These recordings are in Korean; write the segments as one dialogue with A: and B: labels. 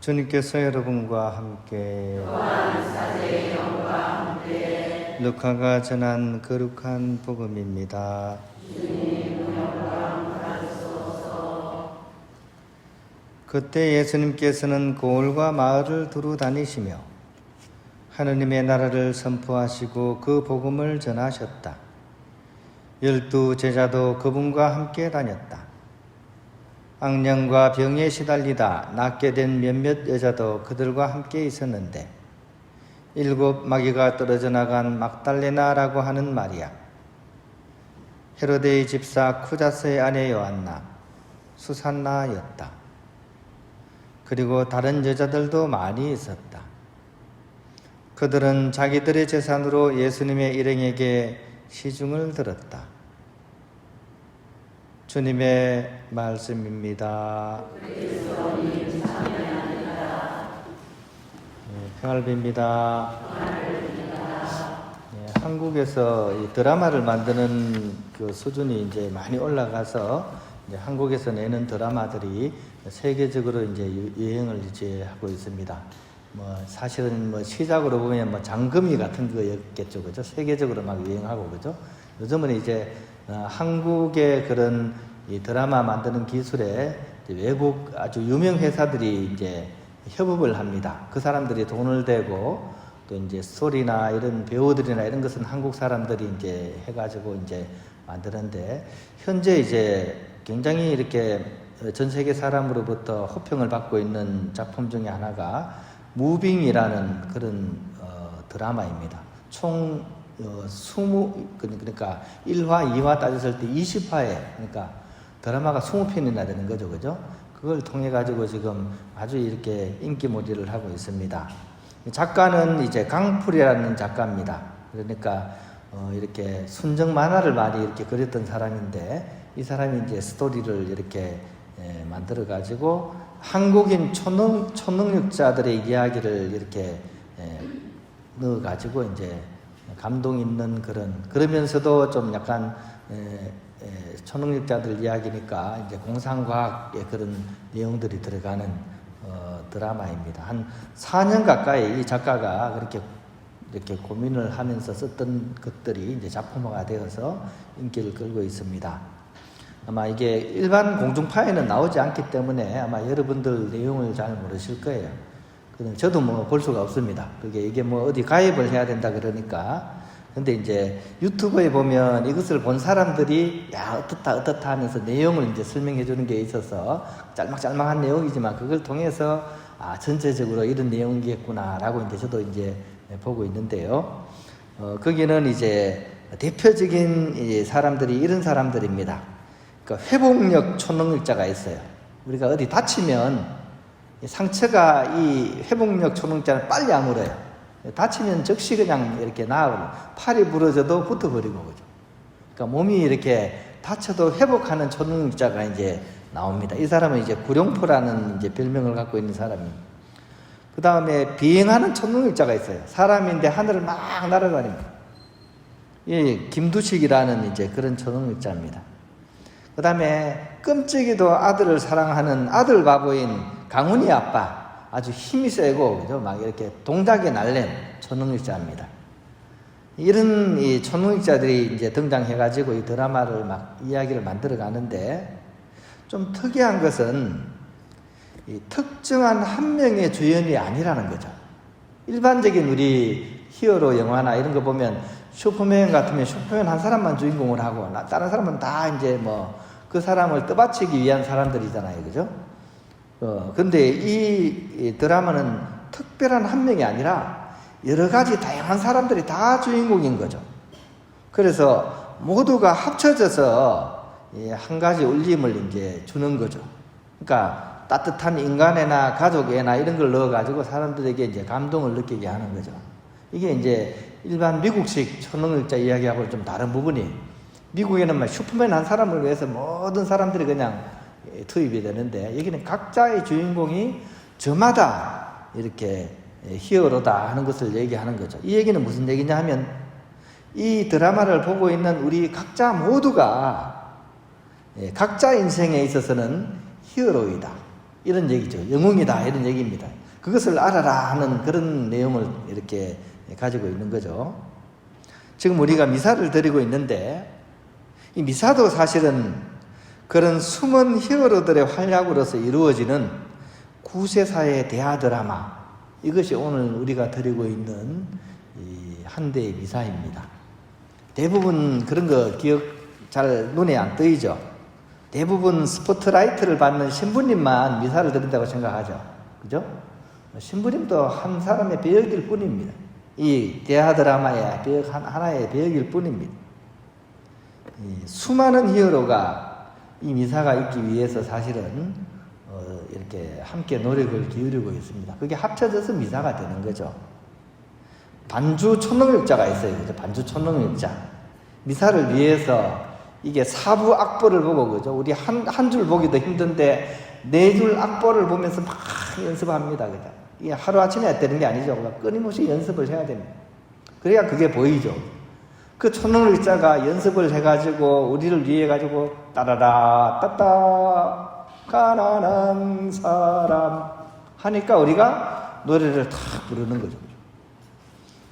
A: 주님께서 여러분과 함께 루카가 전한 거룩한 복음입니다. 그때 예수님께서는 고을과 마을을 두루 다니시며 하느님의 나라를 선포하시고 그 복음을 전하셨다. 12 제자도 그분과 함께 다녔다. 악령과 병에 시달리다 낫게 된 몇몇 여자도 그들과 함께 있었는데 7 마귀가 떨어져 나간 막달레나라고 하는 마리아, 헤로데의 집사 쿠자스의 아내 요한나, 수산나였다. 그리고 다른 여자들도 많이 있었다. 그들은 자기들의 재산으로 예수님의 일행에게 시중을 들었다. 주님의 말씀입니다. 평안을 빕니다. 한국에서 이 드라마를 만드는 그 수준이 이제 많이 올라가서 이제 한국에서 내는 드라마들이 세계적으로 이제 유행을 이제 하고 있습니다. 사실은 시작으로 보면 장금이 같은 거였겠죠, 그죠? 세계적으로 막 유행하고, 그죠? 요즘은 이제 한국의 그런 이 드라마 만드는 기술에 외국 아주 유명 회사들이 이제 협업을 합니다. 그 사람들이 돈을 대고 또 이제 스토리나 이런 배우들이나 이런 것은 한국 사람들이 이제 해가지고 이제 만드는데, 현재 이제 굉장히 이렇게 전 세계 사람으로부터 호평을 받고 있는 작품 중에 하나가 무빙이라는 그런 드라마입니다. 총 20, 그러니까 1화, 2화 따졌을 때 20화에, 그러니까 드라마가 20편이나 되는 거죠, 그죠? 그걸 통해 가지고 지금 아주 이렇게 인기몰이를 하고 있습니다. 작가는 이제 강풀이라는 작가입니다. 그러니까 이렇게 순정 만화를 많이 이렇게 그렸던 사람인데, 이 사람이 이제 스토리를 이렇게 만들어 가지고 한국인 초능력자들의 이야기를 이렇게 넣어 가지고 이제 감동 있는 그러면서도 좀 약간 초능력자들 이야기니까 이제 공상과학의 그런 내용들이 들어가는 드라마입니다. 한 4년 가까이 이 작가가 이렇게 고민을 하면서 썼던 것들이 이제 작품화가 되어서 인기를 끌고 있습니다. 아마 이게 일반 공중파에는 나오지 않기 때문에 아마 여러분들 내용을 잘 모르실 거예요. 저도 볼 수가 없습니다. 이게 어디 가입을 해야 된다 그러니까. 근데 이제 유튜브에 보면 이것을 본 사람들이 어떻다 하면서 내용을 이제 설명해 주는 게 있어서 짤막짤막한 내용이지만 그걸 통해서 전체적으로 이런 내용이겠구나라고 이제 저도 이제 보고 있는데요. 거기는 이제 대표적인 사람들이 이런 사람들입니다. 그러니까 회복력 초능력자가 있어요. 우리가 어디 다치면 상처가 이 회복력 초능력자는 빨리 아물어요. 다치면 즉시 그냥 이렇게 나아버려. 팔이 부러져도 붙어버리고, 그죠? 그러니까 몸이 이렇게 다쳐도 회복하는 초능력자가 이제 나옵니다. 이 사람은 이제 구룡포라는 이제 별명을 갖고 있는 사람입니다. 그 다음에 비행하는 초능력자가 있어요. 사람인데 하늘을 막 날아다닙니다. 이 김두식이라는 이제 그런 초능력자입니다. 그 다음에 끔찍이도 아들을 사랑하는 아들 바보인 강훈이 아빠, 아주 힘이 세고, 그죠? 막 이렇게 동작에 날랜 초능력자입니다. 이런 이 초능력자들이 이제 등장해가지고 이 드라마를 막 이야기를 만들어 가는데, 좀 특이한 것은 이 특정한 한 명의 주연이 아니라는 거죠. 일반적인 우리 히어로 영화나 이런 거 보면 슈퍼맨 같으면 슈퍼맨 한 사람만 주인공을 하고, 다른 사람은 다 이제 그 사람을 떠받치기 위한 사람들이잖아요, 그죠? 근데 이 드라마는 특별한 한 명이 아니라 여러 가지 다양한 사람들이 다 주인공인 거죠. 그래서 모두가 합쳐져서 한 가지 울림을 이제 주는 거죠. 그러니까 따뜻한 인간애나 가족애나 이런 걸 넣어가지고 사람들에게 이제 감동을 느끼게 하는 거죠. 이게 이제 일반 미국식 초능력자 이야기하고는 좀 다른 부분이, 미국에는 슈퍼맨 한 사람을 위해서 모든 사람들이 그냥 투입이 되는데, 여기는 각자의 주인공이 저마다 이렇게 히어로다 하는 것을 얘기하는 거죠. 이 얘기는 무슨 얘기냐 하면, 이 드라마를 보고 있는 우리 각자 모두가 각자 인생에 있어서는 히어로이다. 이런 얘기죠. 영웅이다 이런 얘기입니다. 그것을 알아라 하는 그런 내용을 이렇게 가지고 있는 거죠. 지금 우리가 미사를 드리고 있는데 이 미사도 사실은 그런 숨은 히어로들의 활약으로서 이루어지는 구세사의 대하 드라마, 이것이 오늘 우리가 드리고 있는 이 한대의 미사입니다. 대부분 그런 거 기억 잘 눈에 안 뜨이죠. 대부분 스포트라이트를 받는 신부님만 미사를 드린다고 생각하죠. 그죠? 신부님도 한 사람의 배역일 뿐입니다. 이 대하 드라마의 배역 하나의 배역일 뿐입니다. 수많은 히어로가 이 미사가 있기 위해서 사실은 이렇게 함께 노력을 기울이고 있습니다. 그게 합쳐져서 미사가 되는 거죠. 반주 촌농역자가 있어요. 그죠? 반주 촌농역자. 미사를 위해서 이게 사부 악보를 보고, 그죠? 우리 한 줄 보기도 힘든데, 4줄 악보를 보면서 막 연습합니다. 그죠? 이게 하루아침에 되는 게 아니죠. 끊임없이 연습을 해야 됩니다. 그래야 그게 보이죠. 그 촌농역자가 연습을 해가지고, 우리를 위해 가지고, 따라라, 따따, 가난한 사람 하니까 우리가 노래를 탁 부르는 거죠.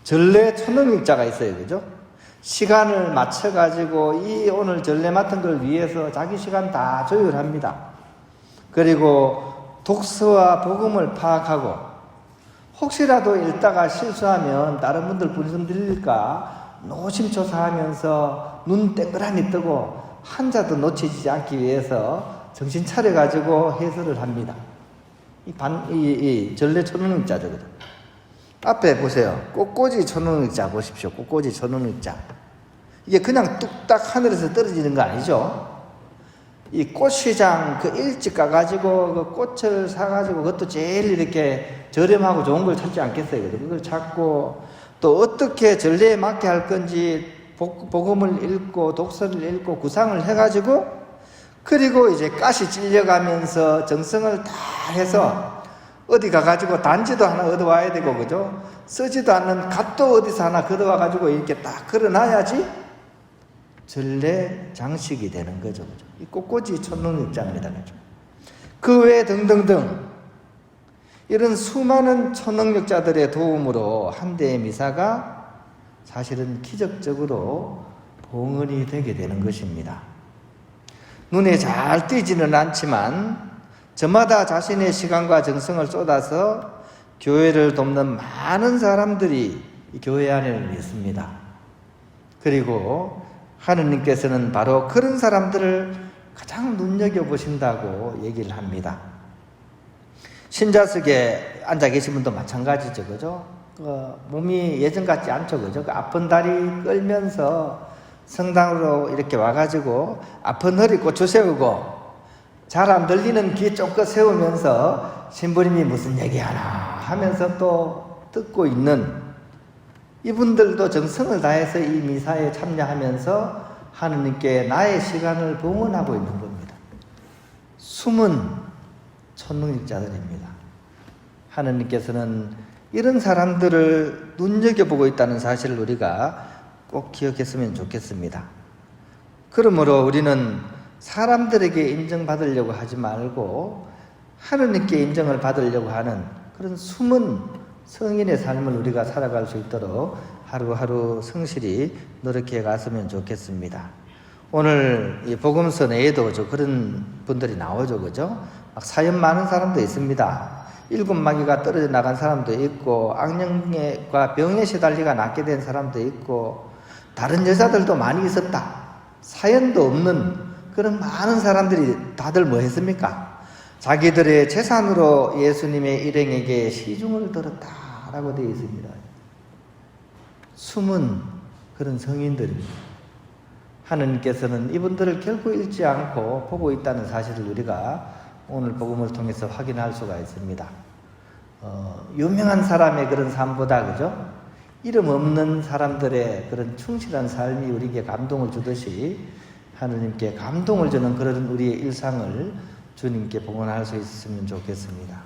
A: 전래 촌농역자가 있어요. 그죠? 시간을 맞춰가지고 이 오늘 전래 맡은 걸 위해서 자기 시간 다 조율합니다. 그리고 독서와 복음을 파악하고 혹시라도 읽다가 실수하면 다른 분들 불좀 들릴까 노심초사하면서 눈 땡그라미 뜨고 한자도 놓치지 않기 위해서 정신 차려가지고 해설을 합니다. 이 전래 촌농역자거든. 앞에 보세요. 꽃꽂이 촌농역자 보십시오. 꽃꽂이 촌농역자. 이게 그냥 뚝딱 하늘에서 떨어지는 거 아니죠? 이 꽃시장 그 일찍 가가지고 그 꽃을 사가지고 그것도 제일 이렇게 저렴하고 좋은 걸 찾지 않겠어요? 그걸 찾고 또 어떻게 전례에 맞게 할 건지 복음을 읽고 독서를 읽고 구상을 해가지고 그리고 이제 가시 찔려가면서 정성을 다 해서 어디 가가지고 단지도 하나 얻어와야 되고, 그죠? 쓰지도 않는 갓도 어디서 하나 걷어와가지고 이렇게 딱 걸어놔야지 전래 장식이 되는 거죠. 그죠? 이 꽃꽂이 촌농역자입니다. 그죠? 그 외 등등등 이런 수많은 촌농역자들의 도움으로 한대의 미사가 사실은 기적적으로 봉헌이 되게 되는 것입니다. 눈에 잘 띄지는 않지만 저마다 자신의 시간과 정성을 쏟아서 교회를 돕는 많은 사람들이 이 교회 안에는 있습니다. 그리고 하느님께서는 바로 그런 사람들을 가장 눈여겨보신다고 얘기를 합니다. 신자석에 앉아 계신 분도 마찬가지죠. 그죠? 몸이 예전 같지 않죠. 그죠? 아픈 다리 끌면서 성당으로 이렇게 와가지고 아픈 허리 꽂혀 세우고 잘 안 들리는 귀 쫑긋 세우면서 신부님이 무슨 얘기하나 하면서 또 듣고 있는 이분들도 정성을 다해서 이 미사에 참여하면서 하느님께 나의 시간을 봉헌하고 있는 겁니다. 숨은 촌농역자들입니다. 하느님께서는 이런 사람들을 눈여겨보고 있다는 사실을 우리가 꼭 기억했으면 좋겠습니다. 그러므로 우리는 사람들에게 인정받으려고 하지 말고 하느님께 인정을 받으려고 하는 그런 숨은 성인의 삶을 우리가 살아갈 수 있도록 하루하루 성실히 노력해 갔으면 좋겠습니다. 오늘 이 복음서 내에도 그런 분들이 나오죠. 그죠? 막 사연 많은 사람도 있습니다. 7마귀가 떨어져 나간 사람도 있고 악령과 병에 시달리가 낫게 된 사람도 있고 다른 여자들도 많이 있었다. 사연도 없는 그런 많은 사람들이 다들 뭐 했습니까? 자기들의 재산으로 예수님의 일행에게 시중을 들었다라고 되어 있습니다. 숨은 그런 성인들입니다. 하느님께서는 이분들을 결코 잃지 않고 보고 있다는 사실을 우리가 오늘 복음을 통해서 확인할 수가 있습니다. 유명한 사람의 그런 삶보다, 그죠? 이름 없는 사람들의 그런 충실한 삶이 우리에게 감동을 주듯이 하느님께 감동을 주는 그런 우리의 일상을 주님께 봉헌할 수 있으면 좋겠습니다.